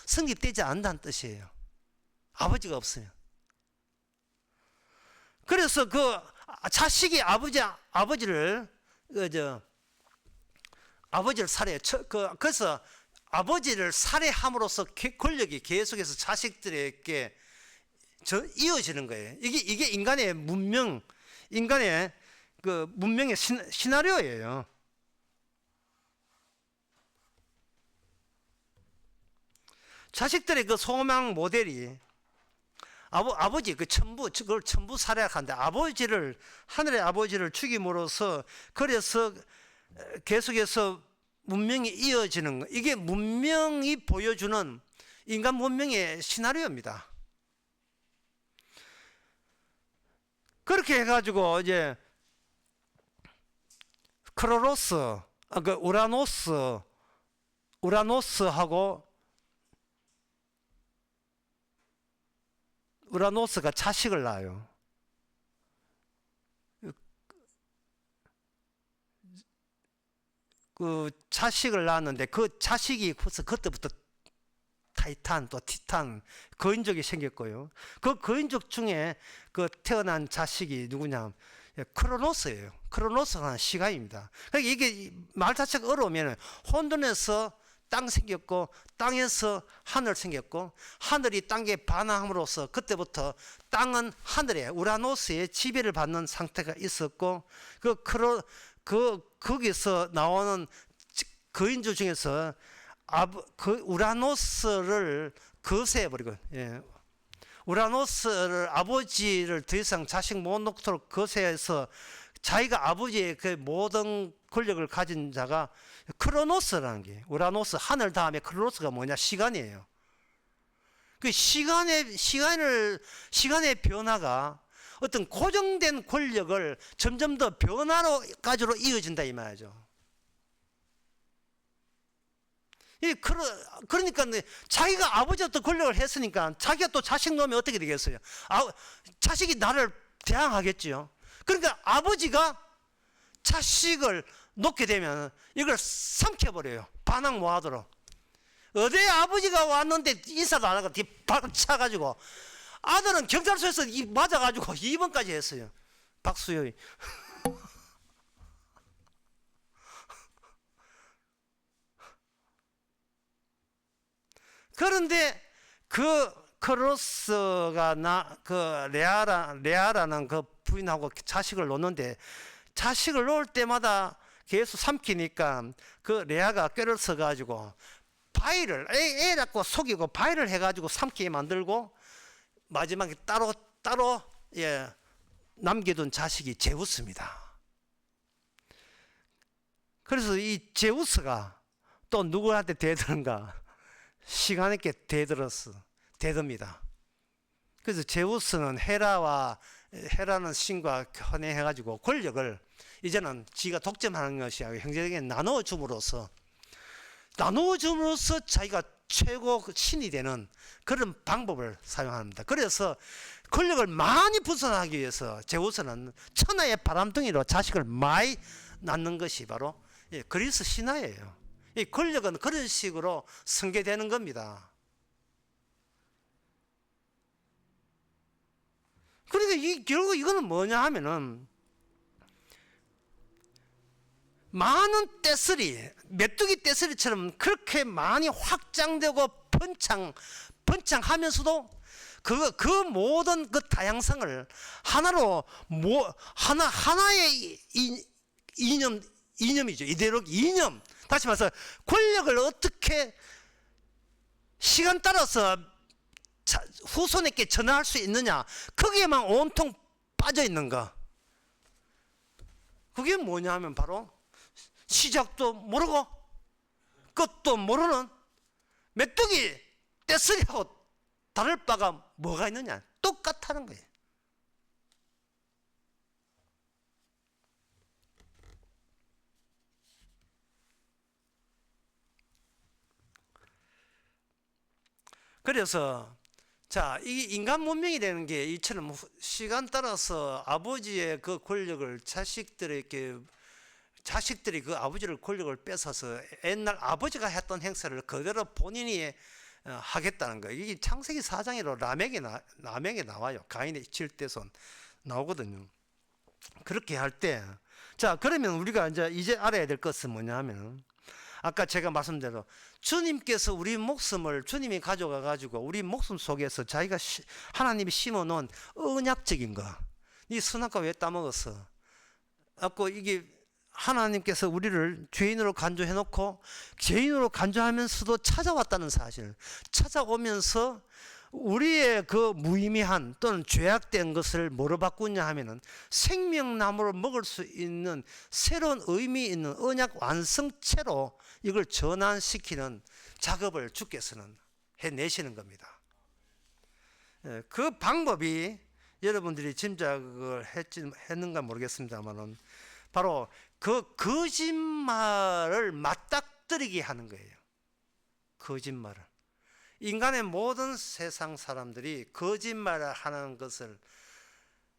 성립되지 않는다는 뜻이에요. 아버지가 없으면. 그래서 그 자식이 아버지를 살해해요. 그래서 아버지를 살해함으로써 권력이 계속해서 자식들에게 이어지는 거예요. 이게 인간의 인간의 그 문명의 시나리오예요. 자식들의 그 소망 모델이 아버지 그걸 전부 살해하는데 하늘의 아버지를 죽임으로써, 그래서 계속해서 문명이 이어지는 거. 이게 문명이 보여주는 인간 문명의 시나리오입니다. 그렇게 해가지고 이제 크로노스, 그 우라노스하고 우라노스가 자식을 낳아요. 그 자식을 낳았는데 그 자식이 벌써 그때부터 타이탄 또 티탄 거인족이 생겼고요. 그 거인족 중에 그 태어난 자식이 누구냐? 크로노스예요. 크로노스가 시간입니다. 그러니까 이게 말 자체가 어려우면 혼돈에서 땅 생겼고 땅에서 하늘 생겼고 하늘이 땅에 반항함으로써 그때부터 땅은 하늘에 우라노스의 지배를 받는 상태가 있었고 거기서 나오는 거인조 중에서 그 우라노스를 거세해버리고, 예. 우라노스를 아버지를 더 이상 자식 못 놓도록 거세해서 자기가 아버지의 그 모든 권력을 가진 자가 크로노스라는 게, 우라노스 하늘 다음에 크로노스가 뭐냐? 시간이에요. 그 시간의 변화가 어떤 고정된 권력을 점점 더 변화로까지로 이어진다 이 말이죠. 그러니까 자기가 아버지한테 권력을 했으니까 자기가 또 자식 놓으면 어떻게 되겠어요? 자식이 나를 대항하겠지요. 그러니까 아버지가 자식을 놓게 되면 이걸 삼켜버려요. 반항 못하도록. 어디 아버지가 왔는데 인사도 안 하고 뒤바로 차가지고 아들은 경찰서에서 맞아가지고 입원까지 했어요. 박수효이. 그런데 그 크로스가 레아라는 그 부인하고 자식을 놓는데 자식을 놓을 때마다 계속 삼키니까 그 레아가 꾀를 써가지고 바위를 애 갖고 속이고 바위를 해가지고 삼키게 만들고 마지막에 따로 예, 남겨둔 자식이 제우스입니다. 그래서 이 제우스가 또 누구한테 대드는가? 시간 있게 대듭니다. 그래서 제우스는 헤라는 신과 혼해가지고 권력을 이제는 지가 독점하는 것이 아니고 형제에게 나누어줌으로써 자기가 최고 신이 되는 그런 방법을 사용합니다. 그래서 권력을 많이 분산하기 위해서 제우스는 천하의 바람둥이로 자식을 많이 낳는 것이 바로 그리스 신화예요. 이 권력은 그런 식으로 승계되는 겁니다. 그러니까 결국 이거는 뭐냐 하면은 많은 떼쓰리, 메뚜기 떼쓰리처럼 그렇게 많이 확장되고 번창하면서도 그 모든 그 다양성을 하나로 하나의 이념이죠. 이념. 다시 말해서 권력을 어떻게 시간 따라서 후손에게 전할 수 있느냐, 거기에만 온통 빠져 있는 거. 그게 뭐냐 하면 바로 시작도 모르고 끝도 모르는 메뚜기 떼쓰리하고 다를 바가 뭐가 있느냐, 똑같다는 거예요. 그래서 이 인간 문명이 되는 게 이처럼 시간 따라서 아버지의 그 권력을 자식들이 그 아버지를 권력을 뺏어서 옛날 아버지가 했던 행사를 그대로 본인이 하겠다는 거예요. 이게 창세기 4장으로 라멕에 나와요. 가인의 7대손 나오거든요. 그렇게 할 때, 그러면 우리가 이제 알아야 될 것은 뭐냐 하면, 아까 제가 말씀대로 주님께서 우리 목숨을 주님이 가져가 가지고 우리 목숨 속에서 자기가 하나님이 심어 놓은 언약적인 거, 이 선악과 왜 따먹었어? 이게 하나님께서 우리를 죄인으로 간주해 놓고 죄인으로 간주하면서도 찾아왔다는 사실, 찾아오면서 우리의 그 무의미한 또는 죄악된 것을 뭐로 바꾸냐 하면은 생명나무로 먹을 수 있는 새로운 의미 있는 언약 완성체로 이걸 전환시키는 작업을 주께서는 해내시는 겁니다. 그 방법이 여러분들이 짐작을 했는가 모르겠습니다만은 바로 그 거짓말을 맞닥뜨리게 하는 거예요. 거짓말을. 인간의 모든 세상 사람들이 거짓말을 하는 것을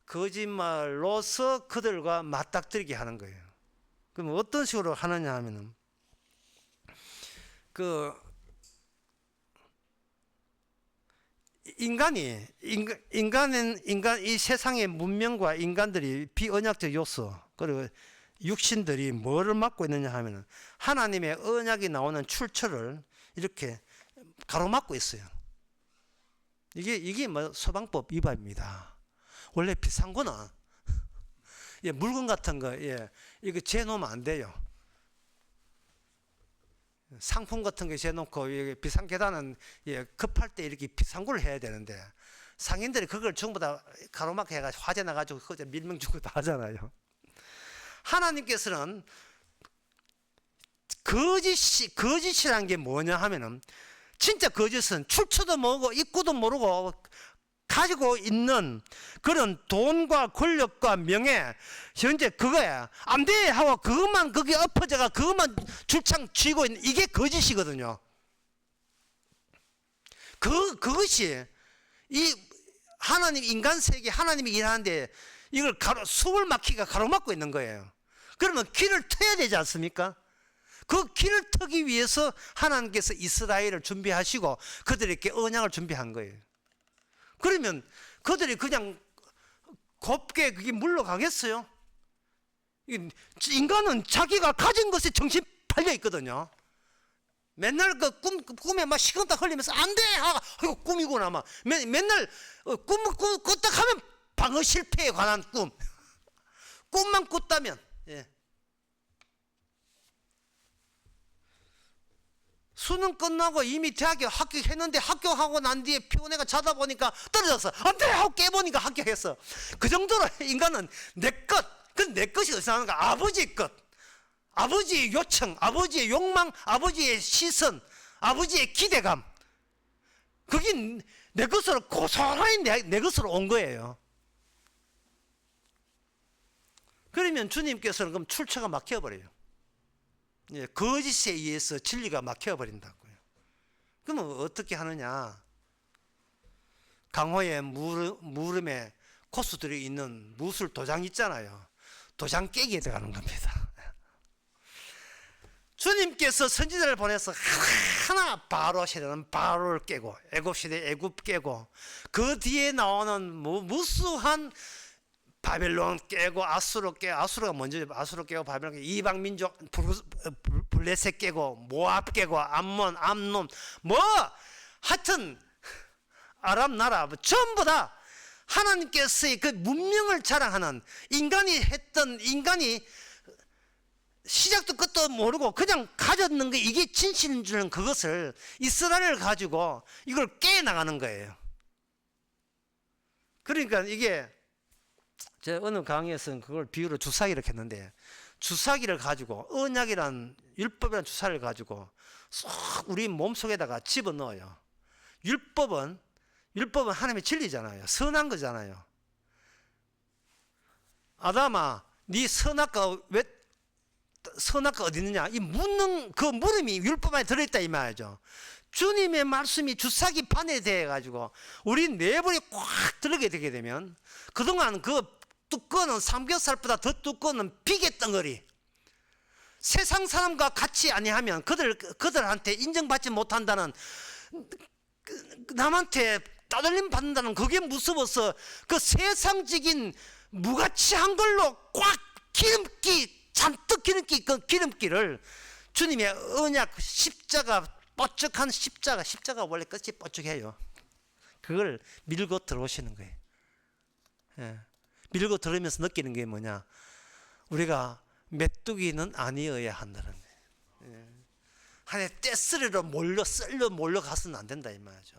거짓말로서 그들과 맞닥뜨리게 하는 거예요. 그럼 어떤 식으로 하느냐 하면은 이 세상의 문명과 인간들이 비언약적 요소 그리고 육신들이 뭐를 맡고 있느냐 하면은 하나님의 언약이 나오는 출처를 이렇게 가로막고 있어요. 이게 뭐 소방법 위반입니다. 원래 비싼 거는 물건 같은 거 이거 재놓으면 안 돼요. 상품 같은 거 재놓고 비싼 계단은 급할 때 이렇게 비싼 걸 해야 되는데 상인들이 그걸 전부 다 가로막게 해가지고 화재 나가지고 그저 밀명 주고 다 하잖아요. 하나님께서는 거짓이란 게 뭐냐 하면은 진짜 거짓은 출처도 모르고 입구도 모르고 가지고 있는 그런 돈과 권력과 명예 현재 그거야 안 돼 하고 그것만 거기 엎어져가 그것만 줄창 쥐고 있는 이게 거짓이거든요. 그것이 이 하나님 인간 세계 하나님이 일하는데 이걸 숨을 막히가 가로막고 있는 거예요. 그러면 길을 트야 되지 않습니까? 그 길을 트기 위해서 하나님께서 이스라엘을 준비하시고 그들에게 언약을 준비한 거예요. 그러면 그들이 그냥 곱게 그게 물러가겠어요? 인간은 자기가 가진 것에 정신 팔려 있거든요. 맨날 그 꿈에 막 식은땀 흘리면서 안 돼! 하고 꿈이구나. 막 맨날 꿈을 꿨다 하면 방어 실패에 관한 꿈. 꿈만 꿨다면. 수능 끝나고 이미 대학에 합격했는데 합격하고 난 뒤에 피곤해가 자다 보니까 떨어졌어. 안 돼! 하고 깨보니까 합격했어. 그 정도로 인간은 내 것, 그건 내 것이 어디서 나는가? 아버지의 것. 아버지의 요청, 아버지의 욕망, 아버지의 시선, 아버지의 기대감. 그게 내 것으로 고스란히 내 것으로 온 거예요. 그러면 주님께서는 그럼 출처가 막혀버려요. 거짓에 의해서 진리가 막혀버린다고요. 그러면 어떻게 하느냐? 강호의 물음에 코스들이 있는 무술 도장 있잖아요. 도장 깨기에 들어가는 겁니다. 주님께서 선지자를 보내서 하나 바로 시대는 바로를 깨고 애굽 시대 애굽 깨고 그 뒤에 나오는 무수한 바벨론 깨고 아수르 깨고 아수르가 먼저 아수르 깨고 바벨론 깨고 이방 민족 블레셋 깨고 모압 깨고 암몬 암놈 뭐 하여튼 아랍 나라 전부 다 하나님께서의 그 문명을 자랑하는 인간이 시작도 끝도 모르고 그냥 가졌는 게 이게 진실인 줄은 그것을 이스라엘을 가지고 이걸 깨나가는 거예요. 그러니까 이게 제가 어느 강의에서는 그걸 비유로 주사기를 했는데 주사기를 가지고 언약이란 율법이란 주사를 가지고 쏙 우리 몸속에다가 집어넣어요. 율법은 하나님의 진리잖아요. 선한 거잖아요. 아담아 네 선악과 어디 있느냐? 이 묻는 그 물음이 율법 안에 들어있다 이 말이죠. 주님의 말씀이 주사기 판에 대해 가지고 우리 내버려 꽉 들어게 되게 되면 그동안 그 두꺼운 삼겹살보다 더 두꺼운 비계 덩어리 세상 사람과 같이 아니하면 그들한테 인정받지 못한다는 남한테 따돌림 받는다는 그게 무서워서 그 세상적인 무가치한 걸로 꽉 잔뜩 기름기를 주님의 언약 십자가 뻗쩍한 십자가 원래 끝이 뻗쩍해요. 그걸 밀고 들어오시는 거예요. 밀고 들으면서 느끼는 게 뭐냐? 우리가 메뚜기는 아니어야 한다는 거예요. 한해 떼쓰리로 썰려 몰려가서는 안 된다 이 말이죠.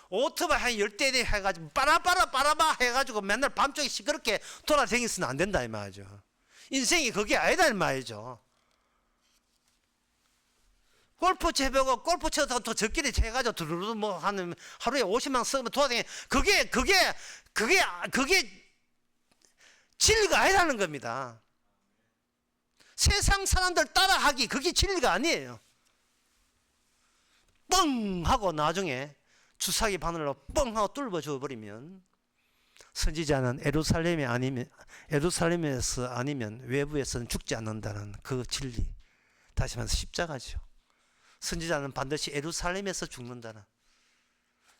오토바이 한 10대 해가지고 빠라바 해가지고 맨날 밤중에 시끄럽게 돌아다니서는 안 된다 이 말이죠. 인생이 그게 아니다 이 말이죠. 골프 쳐보고 골프 쳐서 또 적끼리 해가지고 두루루 뭐 하는 하루에 50만 쓰면 도와다니 그게 진리가 아니라는 겁니다. 세상 사람들 따라하기 그게 진리가 아니에요. 뻥 하고 나중에 주사기 바늘로 뻥 하고 뚫어 줘버리면 선지자는 에루살렘에서 아니면 외부에서는 죽지 않는다는 그 진리, 다시 말해서 십자가죠. 선지자는 반드시 에루살렘에서 죽는다는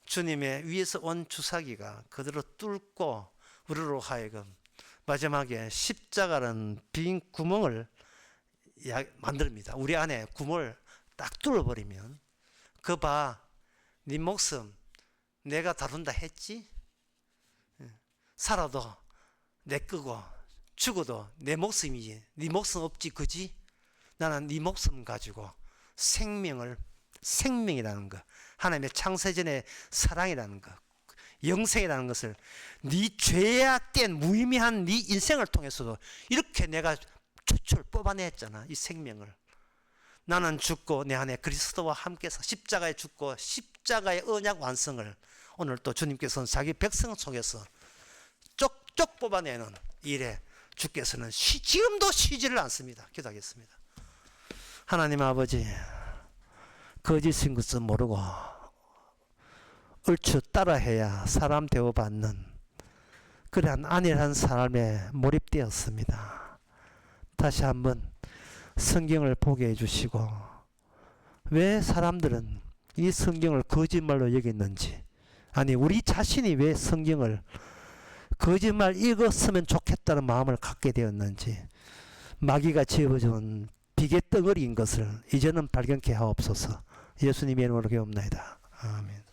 주님의 위에서 온 주사기가 그대로 뚫고 우리로 하여금 마지막에 십자가는 빈 구멍을 만듭니다. 우리 안에 구멍을 딱 뚫어버리면 그 봐, 네 목숨 내가 다룬다 했지? 살아도 내 거고 죽어도 내 목숨이지 네 목숨 없지 그지? 나는 네 목숨 가지고 생명이라는 것, 하나님의 창세전의 사랑이라는 것, 영생이라는 것을 네 죄악된 무의미한 네 인생을 통해서도 이렇게 내가 초출 뽑아냈잖아. 이 생명을 나는 죽고 내 안에 그리스도와 함께서 십자가에 죽고 십자가의 언약 완성을 오늘 또 주님께서는 자기 백성 속에서 쪽쪽 뽑아내는 일에 주께서는 지금도 쉬지를 않습니다. 기도하겠습니다. 하나님 아버지, 거짓인 것은 모르고 얼추 따라해야 사람 대우받는 그러한 안일한 삶에 몰입되었습니다. 다시 한번 성경을 보게 해주시고 왜 사람들은 이 성경을 거짓말로 여겼는지, 아니 우리 자신이 왜 성경을 거짓말 읽었으면 좋겠다는 마음을 갖게 되었는지, 마귀가 지어준 비계 덩어리인 것을 이제는 발견케 하옵소서. 예수님의 이름으로 기도합나이다. 아멘.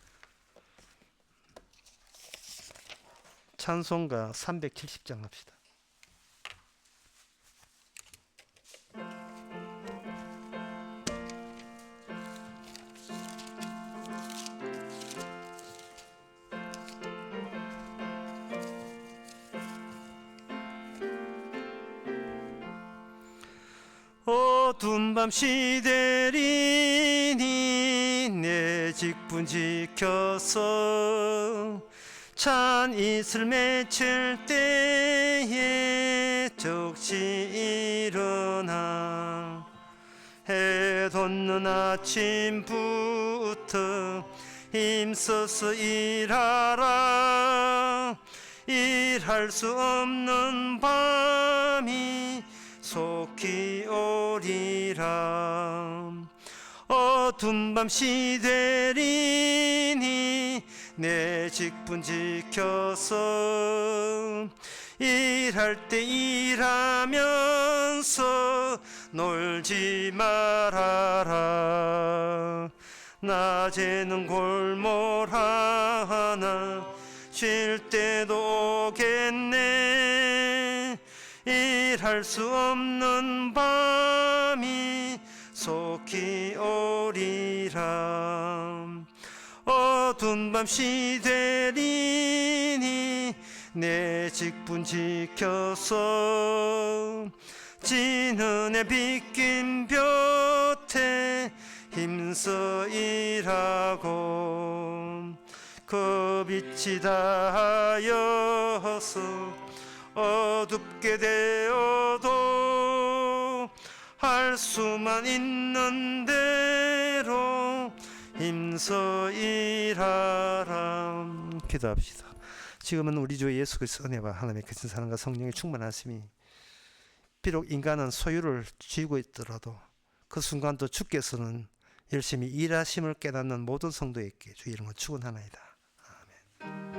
찬송가 370장 합시다. 어두운 밤 시대리니 내 직분 지켜서 찬 이슬 맺힐 때에 적시 일어나 해 돋는 아침부터 힘써서 일하라. 일할 수 없는 밤이 속히 오리라. 어두운 밤 시대리니 내 직분 지켜서 일할 때 일하면서 놀지 말아라. 낮에는 골몰하나 쉴 때도 오겠네. 일할 수 없는 밤이 속히 오리라. 어두운 밤 시대리니 내 직분 지켜서 진은에 빗긴 볕에 힘써 일하고 그 빛이 닿아여서 어둡게 되어도 할 수만 있는 대로 힘써 일하라. 기도합시다. 지금은 우리 주 예수 그리스도의 은혜와 하나님의 크신 사랑과 성령의 충만하심이 비록 인간은 소유를 쥐고 있더라도 그 순간도 주께서는 열심히 일하심을 깨닫는 모든 성도에게 주 이름으로 축원하나이다. 아멘.